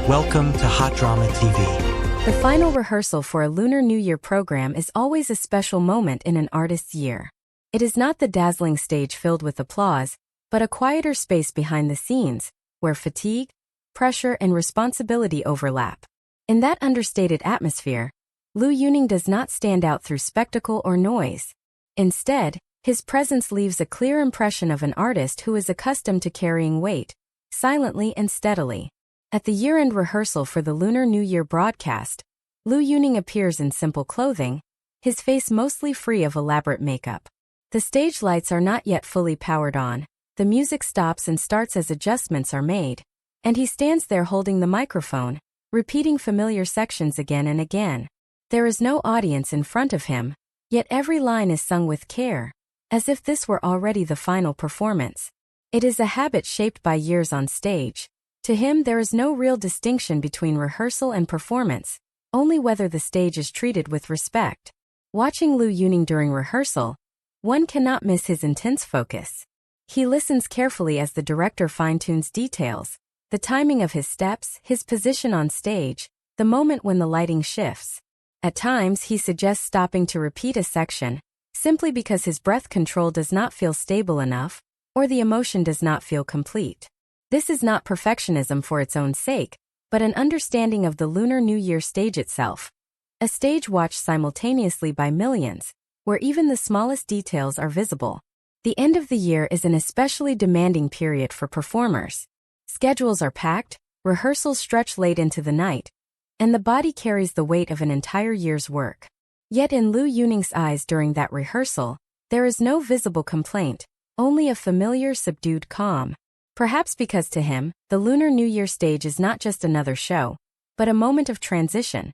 Welcome to Hot Drama TV. The final rehearsal for a Lunar New Year program is always a special moment in an artist's year. It is not the dazzling stage filled with applause, but a quieter space behind the scenes, where fatigue, pressure, and responsibility overlap. In that understated atmosphere, Liu Yuning does not stand out through spectacle or noise. Instead, his presence leaves a clear impression of an artist who is accustomed to carrying weight, silently and steadily. At the year-end rehearsal for the Lunar New Year broadcast, Liu Yuning appears in simple clothing, his face mostly free of elaborate makeup. The stage lights are not yet fully powered on, the music stops and starts as adjustments are made, and he stands there holding the microphone, repeating familiar sections again and again. There is no audience in front of him, yet every line is sung with care, as if this were already the final performance. It is a habit shaped by years on stage. To him, there is no real distinction between rehearsal and performance, only whether the stage is treated with respect. Watching Liu Yuning during rehearsal, one cannot miss his intense focus. He listens carefully as the director fine-tunes details, the timing of his steps, his position on stage, the moment when the lighting shifts. At times, he suggests stopping to repeat a section, simply because his breath control does not feel stable enough, or the emotion does not feel complete. This is not perfectionism for its own sake, but an understanding of the Lunar New Year stage itself. A stage watched simultaneously by millions, where even the smallest details are visible. The end of the year is an especially demanding period for performers. Schedules are packed, rehearsals stretch late into the night, and the body carries the weight of an entire year's work. Yet in Liu Yuning's eyes during that rehearsal, there is no visible complaint, only a familiar subdued calm. Perhaps because to him, the Lunar New Year stage is not just another show, but a moment of transition.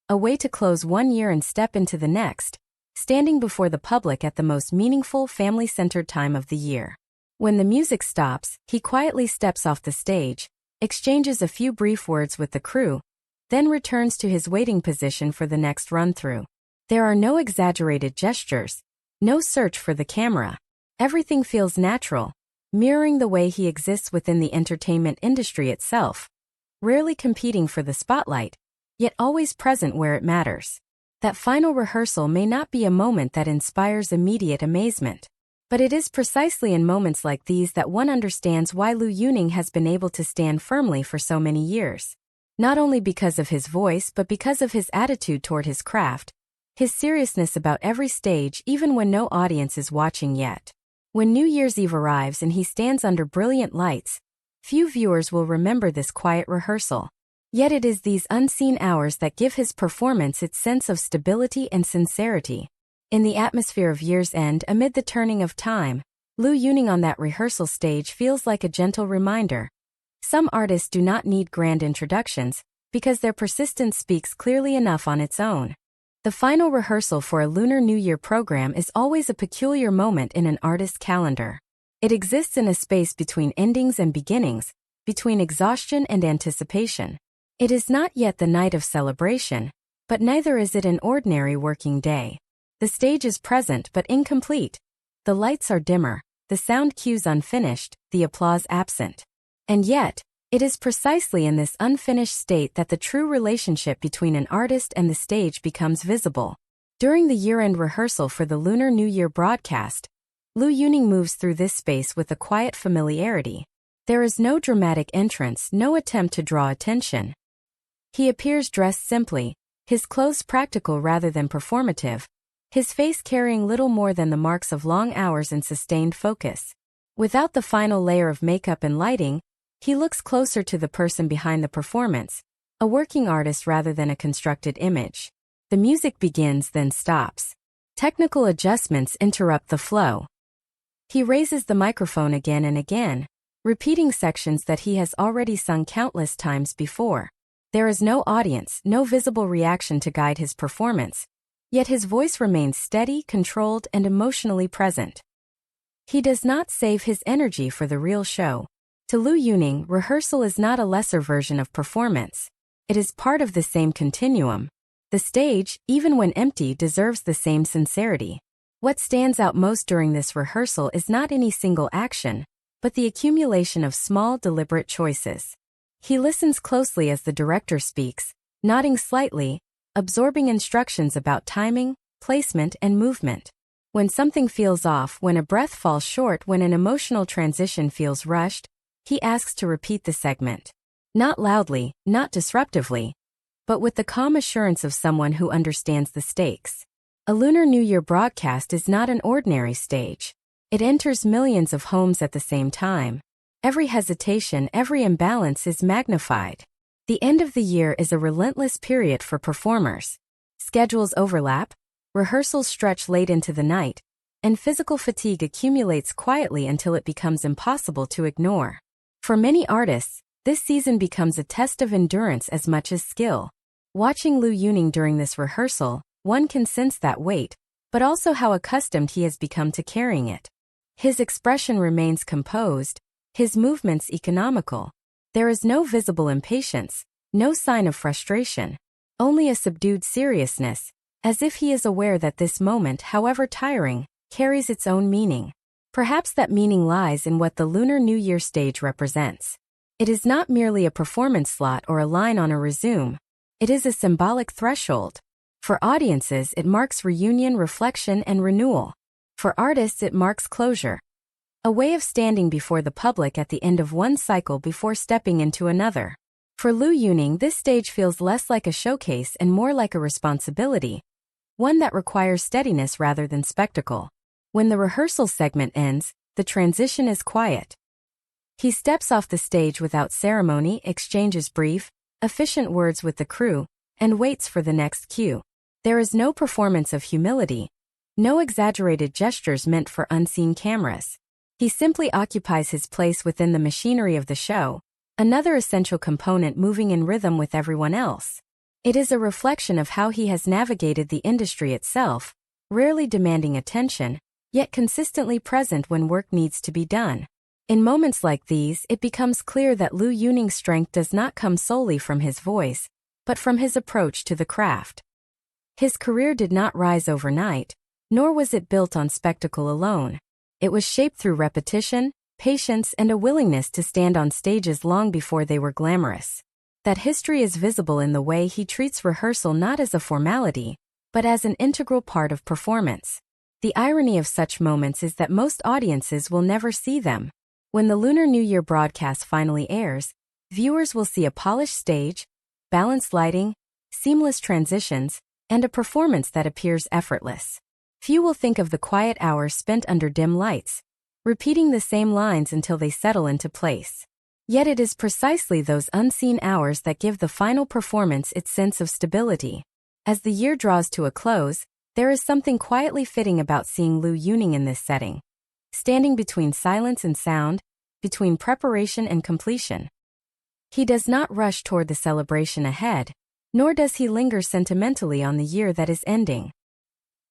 A way to close one year and step into the next, standing before the public at the most meaningful, family-centered time of the year. When the music stops, he quietly steps off the stage, exchanges a few brief words with the crew, then returns to his waiting position for the next run-through. There are no exaggerated gestures, no search for the camera. Everything feels natural, mirroring the way he exists within the entertainment industry itself, rarely competing for the spotlight, yet always present where it matters. That final rehearsal may not be a moment that inspires immediate amazement, but it is precisely in moments like these that one understands why Liu Yuning has been able to stand firmly for so many years. Not only because of his voice but because of his attitude toward his craft, his seriousness about every stage even when no audience is watching yet. When New Year's Eve arrives and he stands under brilliant lights, few viewers will remember this quiet rehearsal. Yet it is these unseen hours that give his performance its sense of stability and sincerity. In the atmosphere of year's end amid the turning of time, Liu Yuning on that rehearsal stage feels like a gentle reminder. Some artists do not need grand introductions, because their persistence speaks clearly enough on its own. The final rehearsal for a Lunar New Year program is always a peculiar moment in an artist's calendar. It exists in a space between endings and beginnings, between exhaustion and anticipation. It is not yet the night of celebration, but neither is it an ordinary working day. The stage is present but incomplete. The lights are dimmer, the sound cues unfinished, the applause absent. And yet, it is precisely in this unfinished state that the true relationship between an artist and the stage becomes visible. During the year-end rehearsal for the Lunar New Year broadcast, Liu Yuning moves through this space with a quiet familiarity. There is no dramatic entrance, no attempt to draw attention. He appears dressed simply, his clothes practical rather than performative, his face carrying little more than the marks of long hours and sustained focus. Without the final layer of makeup and lighting, he looks closer to the person behind the performance, a working artist rather than a constructed image. The music begins then stops. Technical adjustments interrupt the flow. He raises the microphone again and again, repeating sections that he has already sung countless times before. There is no audience, no visible reaction to guide his performance, yet his voice remains steady, controlled, and emotionally present. He does not save his energy for the real show. To Liu Yuning, rehearsal is not a lesser version of performance. It is part of the same continuum. The stage, even when empty, deserves the same sincerity. What stands out most during this rehearsal is not any single action, but the accumulation of small, deliberate choices. He listens closely as the director speaks, nodding slightly, absorbing instructions about timing, placement, and movement. When something feels off, when a breath falls short, when an emotional transition feels rushed, he asks to repeat the segment. Not loudly, not disruptively, but with the calm assurance of someone who understands the stakes. A Lunar New Year broadcast is not an ordinary stage. It enters millions of homes at the same time. Every hesitation, every imbalance is magnified. The end of the year is a relentless period for performers. Schedules overlap, rehearsals stretch late into the night, and physical fatigue accumulates quietly until it becomes impossible to ignore. For many artists, this season becomes a test of endurance as much as skill. Watching Liu Yuning during this rehearsal, one can sense that weight, but also how accustomed he has become to carrying it. His expression remains composed, his movements economical. There is no visible impatience, no sign of frustration, only a subdued seriousness, as if he is aware that this moment, however tiring, carries its own meaning. Perhaps that meaning lies in what the Lunar New Year stage represents. It is not merely a performance slot or a line on a resume. It is a symbolic threshold. For audiences, it marks reunion, reflection, and renewal. For artists, it marks closure. A way of standing before the public at the end of one cycle before stepping into another. For Liu Yuning, this stage feels less like a showcase and more like a responsibility, one that requires steadiness rather than spectacle. When the rehearsal segment ends, the transition is quiet. He steps off the stage without ceremony, exchanges brief, efficient words with the crew, and waits for the next cue. There is no performance of humility, no exaggerated gestures meant for unseen cameras. He simply occupies his place within the machinery of the show, another essential component moving in rhythm with everyone else. It is a reflection of how he has navigated the industry itself, rarely demanding attention, yet consistently present when work needs to be done. In moments like these, it becomes clear that Liu Yuning's strength does not come solely from his voice, but from his approach to the craft. His career did not rise overnight, nor was it built on spectacle alone. It was shaped through repetition, patience, and a willingness to stand on stages long before they were glamorous. That history is visible in the way he treats rehearsal not as a formality, but as an integral part of performance. The irony of such moments is that most audiences will never see them. When the Lunar New Year broadcast finally airs, viewers will see a polished stage, balanced lighting, seamless transitions, and a performance that appears effortless. Few will think of the quiet hours spent under dim lights, repeating the same lines until they settle into place. Yet it is precisely those unseen hours that give the final performance its sense of stability. As the year draws to a close, there is something quietly fitting about seeing Liu Yuning in this setting, standing between silence and sound, between preparation and completion. He does not rush toward the celebration ahead, nor does he linger sentimentally on the year that is ending.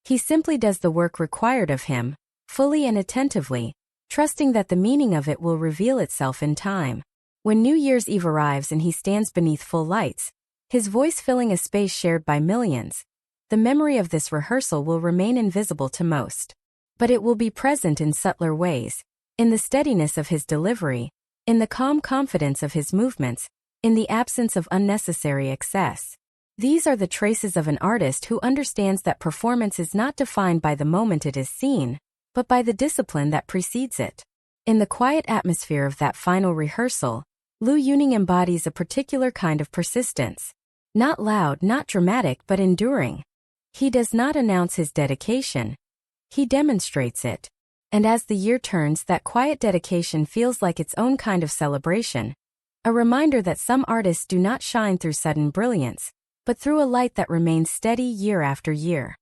He simply does the work required of him, fully and attentively, trusting that the meaning of it will reveal itself in time. When New Year's Eve arrives and he stands beneath full lights, his voice filling a space shared by millions, the memory of this rehearsal will remain invisible to most. But it will be present in subtler ways, in the steadiness of his delivery, in the calm confidence of his movements, in the absence of unnecessary excess. These are the traces of an artist who understands that performance is not defined by the moment it is seen, but by the discipline that precedes it. In the quiet atmosphere of that final rehearsal, Liu Yuning embodies a particular kind of persistence. Not loud, not dramatic, but enduring. He does not announce his dedication. He demonstrates it. And as the year turns, that quiet dedication feels like its own kind of celebration, a reminder that some artists do not shine through sudden brilliance, but through a light that remains steady year after year.